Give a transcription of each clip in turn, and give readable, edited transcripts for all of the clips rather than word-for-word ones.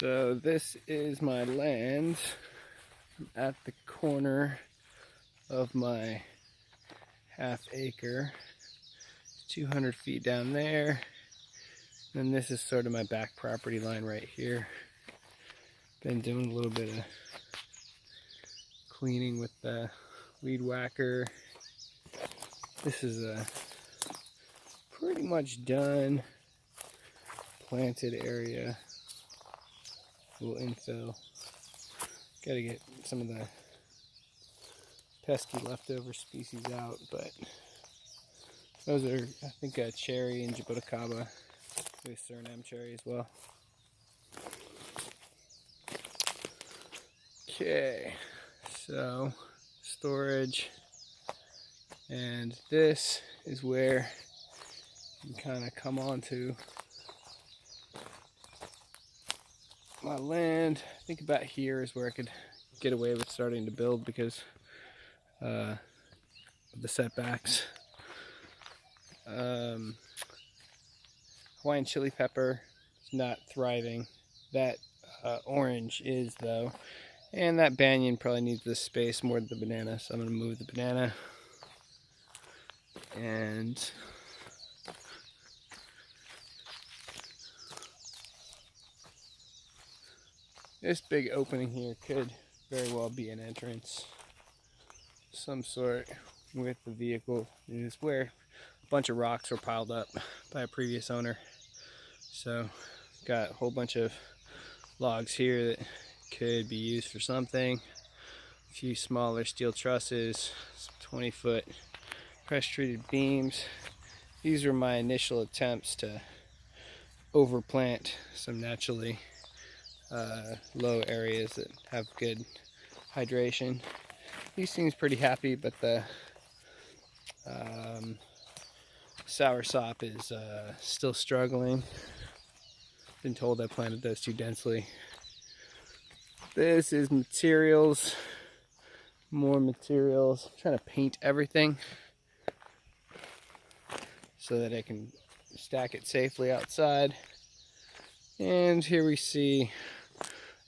So this is my land at the corner of my half-acre. 200 feet down there. And this is sort of my back property line right here. Been doing a little bit of cleaning with the weed whacker. This is a pretty much done planted area. We'll infill. Gotta get some of the pesky leftover species out, but those are, I think, a cherry and Jaboticaba. Maybe Suriname cherry as well. Okay, so storage, and this is where you kind of come onto my land. I think about here is where I could get away with starting to build because of the setbacks. Hawaiian chili pepper is not thriving. That orange is, though. And that banyan probably needs this space more than the banana, so I'm going to move the banana. And this big opening here could very well be an entrance of some sort with the vehicle. It is where a bunch of rocks were piled up by a previous owner. So got a whole bunch of logs here that could be used for something. A few smaller steel trusses, some 20-foot pressure treated beams. These were my initial attempts to overplant some naturally low areas that have good hydration. He seems pretty happy, but the soursop is still struggling. Been told I planted those too densely. This is materials, more materials. I'm trying to paint everything so that I can stack it safely outside. And here we see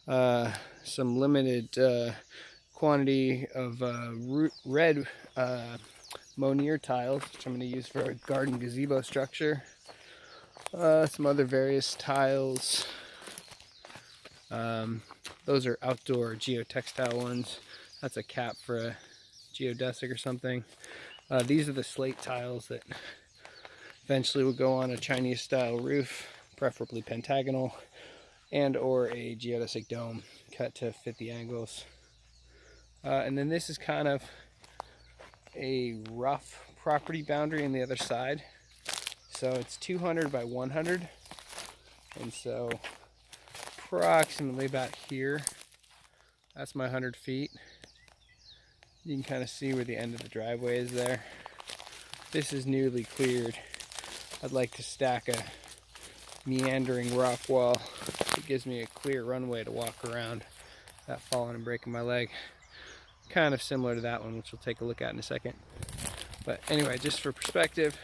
some limited quantity of red Monier tiles, which I'm going to use for a garden gazebo structure. Some other various tiles. Those are outdoor geotextile ones. That's a cap for a geodesic or something. These are the slate tiles that eventually will go on a Chinese style roof, preferably pentagonal, and or a geodesic dome cut to fit the angles. And then this is kind of a rough property boundary on the other side. So it's 200 by 100. And so approximately about here, that's my 100 feet. You can kind of see where the end of the driveway is there. This is newly cleared. I'd like to stack a meandering rock wall that gives me a clear runway to walk around without falling and breaking my leg. Kind of similar to that one, which we'll take a look at in a second. But anyway, just for perspective,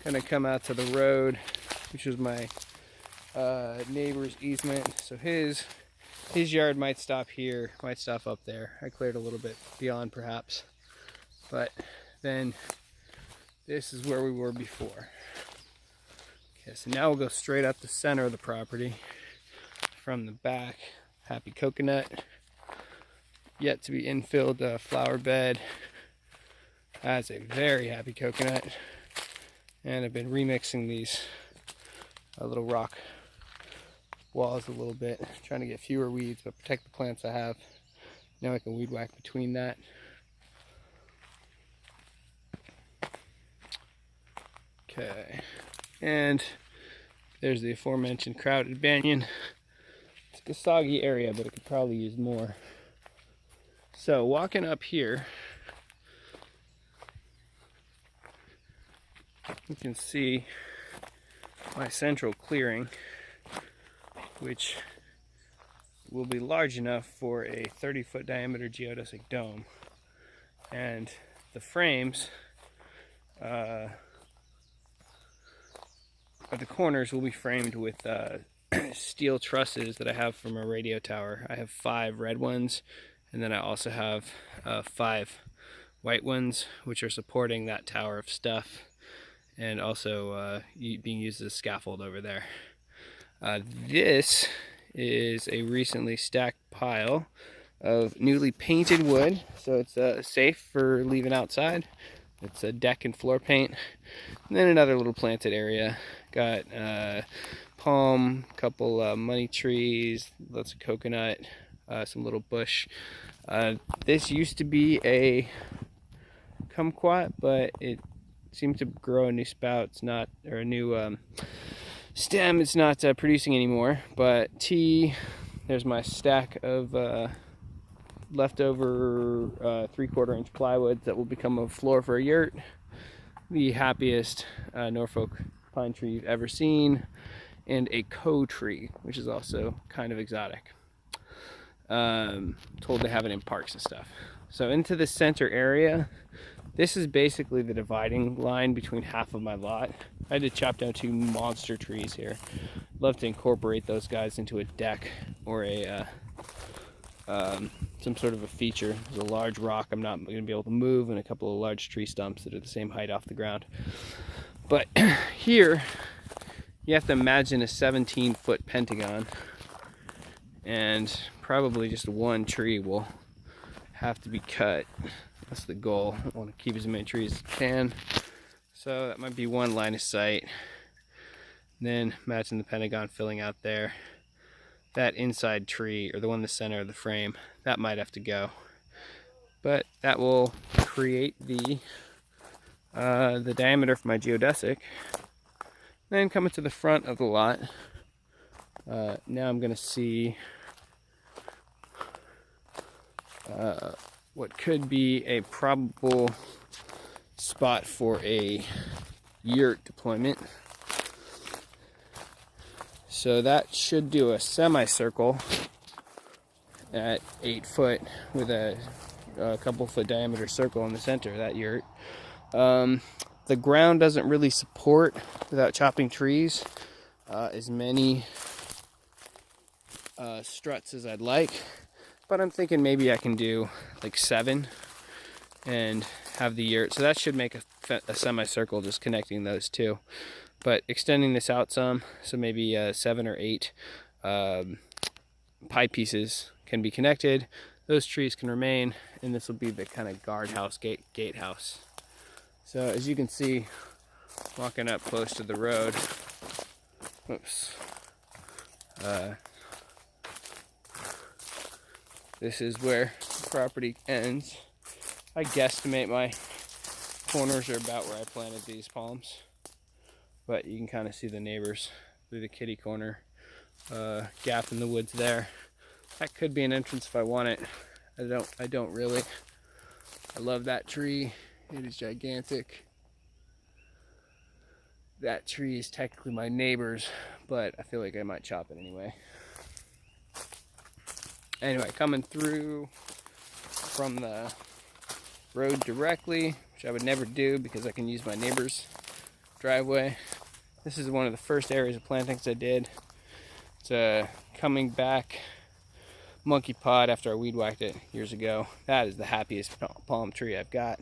gonna come out to the road, which was my neighbor's easement. So his yard might stop here, might stop up there. I cleared a little bit beyond perhaps, but then this is where we were before. Okay, so now we'll go straight up the center of the property from the back. Happy coconut, yet to be infilled flower bed. That's a very happy coconut. And I've been remixing these little rock walls a little bit, trying to get fewer weeds but protect the plants I have. Now I can weed whack between that. Okay, and there's the aforementioned crowded banyan. It's a soggy area, but it could probably use more. So walking up here, you can see my central clearing, which will be large enough for a 30-foot diameter geodesic dome. And the frames at the corners will be framed with steel trusses that I have from a radio tower. I have 5 red ones, and then I also have 5 white ones, which are supporting that tower of stuff, and also being used as a scaffold over there. This is a recently stacked pile of newly painted wood, so it's safe for leaving outside. It's a deck and floor paint. And then another little planted area. Got palm, couple money trees, lots of coconut, some little bush. This used to be a kumquat, but it seemed to grow a new spout. It's not, or a new stem. It's not producing anymore. But tea. There's my stack of leftover 3/4 inch plywood that will become a floor for a yurt. The happiest Norfolk pine tree you've ever seen, and a ko tree, which is also kind of exotic. Told to have it in parks and stuff. So into the center area, this is basically the dividing line between half of my lot. I had to chop down 2 monster trees here. Love to incorporate those guys into a deck or a some sort of a feature. There's a large rock I'm not going to be able to move, and a couple of large tree stumps that are the same height off the ground. But here, you have to imagine a 17-foot pentagon, and probably just 1 tree will have to be cut. That's the goal. I want to keep as many trees as I can. So that might be 1 line of sight. Then imagine the pentagon filling out there. That inside tree, or the one in the center of the frame, that might have to go. But that will create the diameter for my geodesic. Then coming to the front of the lot, now I'm going to see what could be a probable spot for a yurt deployment. So that should do a semicircle at 8 foot with a couple foot diameter circle in the center of that yurt. The ground doesn't really support, without chopping trees, as many struts as I'd like. But I'm thinking maybe I can do like 7 and have the yurt. So that should make a semicircle, just connecting those 2. But extending this out some, so maybe 7 or 8 pie pieces can be connected. Those trees can remain, and this will be the kind of guardhouse, gatehouse. So as you can see, walking up close to the road, oops, this is where the property ends. I guesstimate my corners are about where I planted these palms, but you can kind of see the neighbors through the kitty corner gap in the woods there. That could be an entrance if I want it. I don't really. I love that tree. It is gigantic. That tree is technically my neighbor's, but I feel like I might chop it anyway. Anyway, coming through from the road directly, which I would never do because I can use my neighbor's driveway. This is one of the first areas of plantings I did. It's coming back monkey pod after I weed whacked it years ago. That is the happiest palm tree I've got.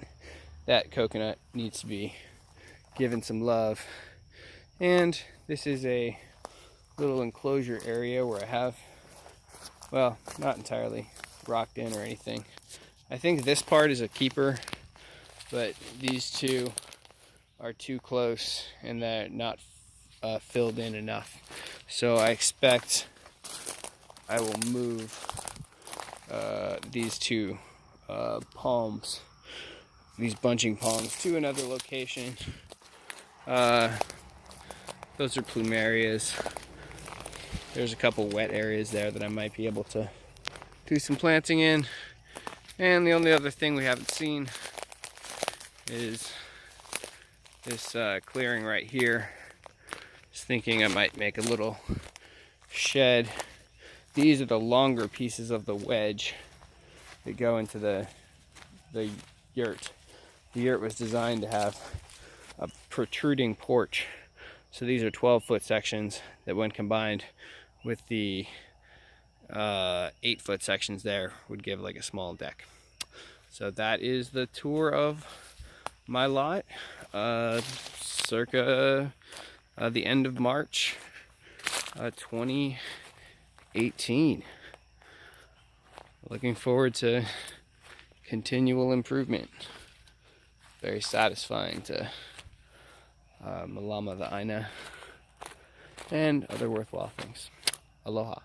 That coconut needs to be given some love. And this is a little enclosure area where I have, well, not entirely rocked in or anything. I think this part is a keeper, but these 2 are too close and they're not filled in enough. So I expect I will move these 2 palms, these bunching palms, to another location. Those are plumerias. There's a couple wet areas there that I might be able to do some planting in. And the only other thing we haven't seen is this clearing right here. Just thinking I might make a little shed. These are the longer pieces of the wedge that go into the yurt. The yurt was designed to have a protruding porch, So these are 12-foot sections that, when combined with the 8-foot sections there, would give like a small deck. So that is the tour of my lot, circa the end of March 2018. Looking forward to continual improvement. Very satisfying to Malama the Aina and other worthwhile things. Aloha.